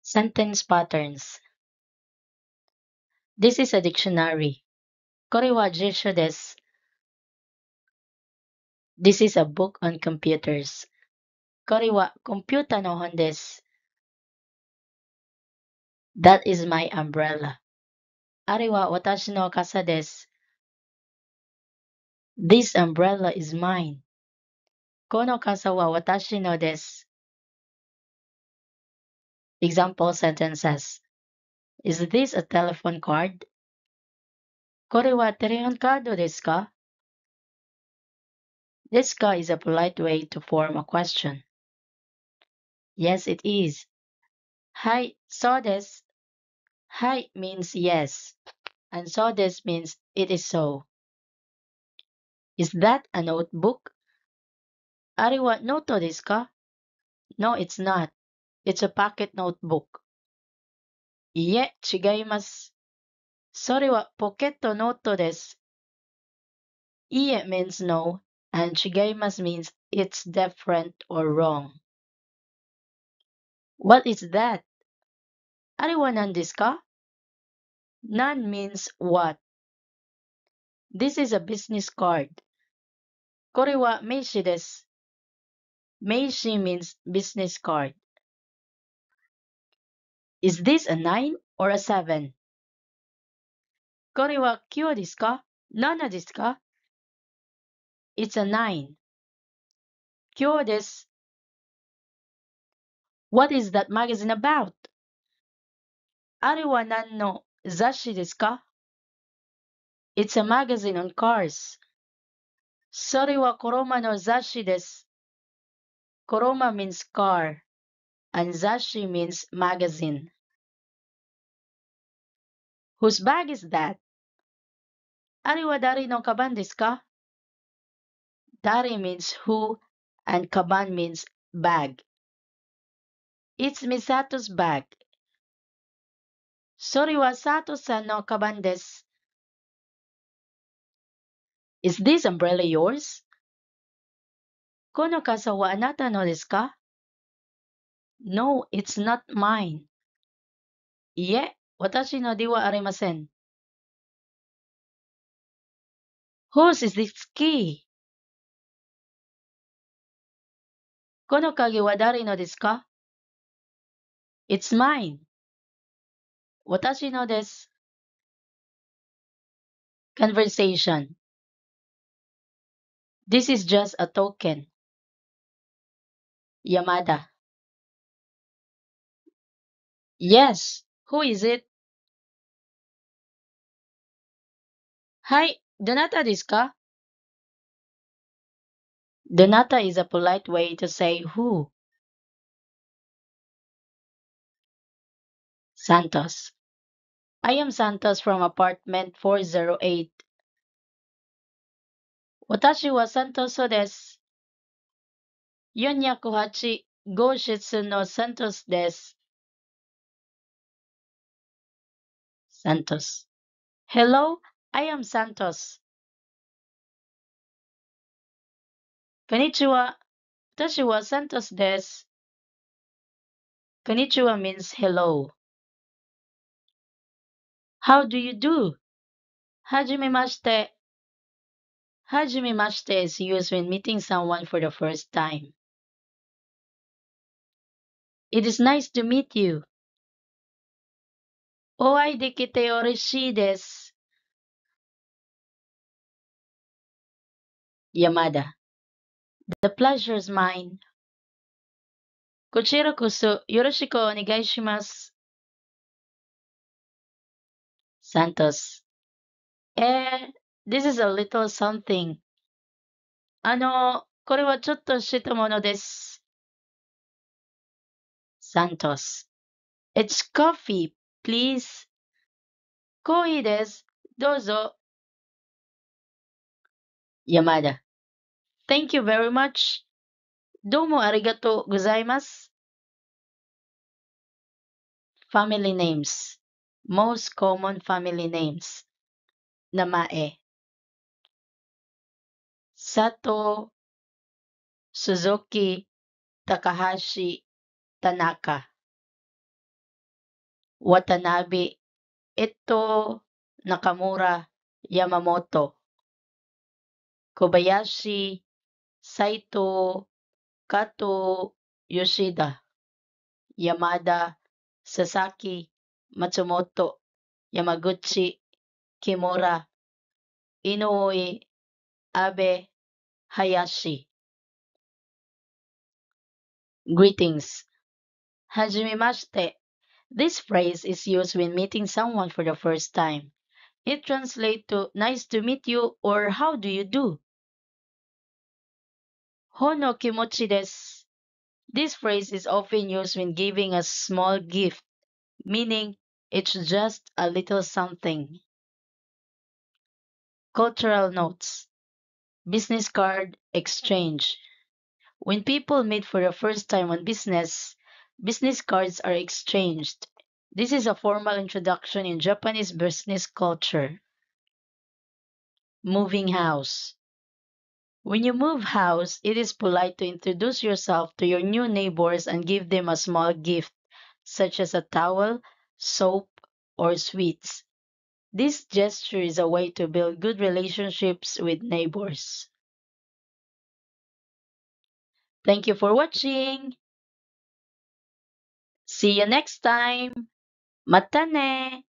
Sentence patterns. This is a dictionary. Korewa jisho desu. This is a book on computers. Korewa computer no hon desu. That is my umbrella. Ariwa watashi no kasa desu. This umbrella is mine. Kono kasa wa watashi no desu. Example sentences. Is this a telephone card? Kore wa telephone card desu ka? Desu ka is a polite way to form a question. Yes, it is. Hai, so desu. Hai means yes, and so this means it is so. Is that a notebook? Ari wa noto desu ka? No, it's not. It's a pocket notebook. Iie, chigaimasu. Sore wa poketto noto desu. Iie means no, and chigaimasu means it's different or wrong. What is that? Ari wa nan desu ka? Nan means what? This is a business card. Kore wa meishi desu. Meishi means business card. Is this a 9 or a 7? Kore wa kyo desu ka? Nana desu ka? It's a 9. Kyo desu. What is that magazine about? Are wa nan no zashi desu ka? It's a magazine on cars. Sore wa koroma no zashi desu. Koroma means car, and zashi means magazine. Whose bag is that? Are wa dari no kaban desu ka? Dari means who, and kaban means bag. It's Misato's bag. Sore wa Sato-san no kaban desu. Is this umbrella yours? Kono kasa wa anata no desu ka? No, it's not mine. Iie, watashi no de wa arimasen. Whose is this key? Kono kage wa dari no desu ka? It's mine. Watashi no desu. Conversation. This is just a token. Yamada. Yes. Who is it? Hai, donata desu ka? Donata is a polite way to say who. Santos. I am Santos from apartment 408. Watashi wa Santos desu. 408号室の Santos です。Santos. Hello, I am Santos. Konnichiwa. 私は Santos です。Konnichiwa means hello. How do you do? はじめまして。はじめまして is used when meeting someone for the first time. It is nice to meet you. お会いできて嬉しいです。Yamada. The pleasure is mine. こちらこそよろしくお願いします。Santos. This is a little something. これはちょっとしたものです。Santos. It's coffee, please. コーヒーです。どうぞ。Yamada. Thank you very much. どうもありがとうございます。Family names. Most common family names. Namae. Sato, Suzuki, Takahashi, Tanaka. Watanabe Ito, Nakamura, Yamamoto, Kobayashi, Saito, Kato, Yoshida, Yamada, Sasaki, Matsumoto, Yamaguchi, Kimura, Inoue, Abe, Hayashi. Greetings. Hajimemashite. This phrase is used when meeting someone for the first time. It translates to nice to meet you or how do you do? Hono kimochi desu. This phrase is often used when giving a small gift, meaning it's just a little something. Cultural notes. Business card exchange. When people meet for the first time on business cards are exchanged. This is a formal introduction in Japanese business culture. Moving house. When you move house, it is polite to introduce yourself to your new neighbors and give them a small gift, such as a towel, soap, or sweets. This gesture is a way to build good relationships with neighbors. Thank you for watching. See you next time. Mata ne!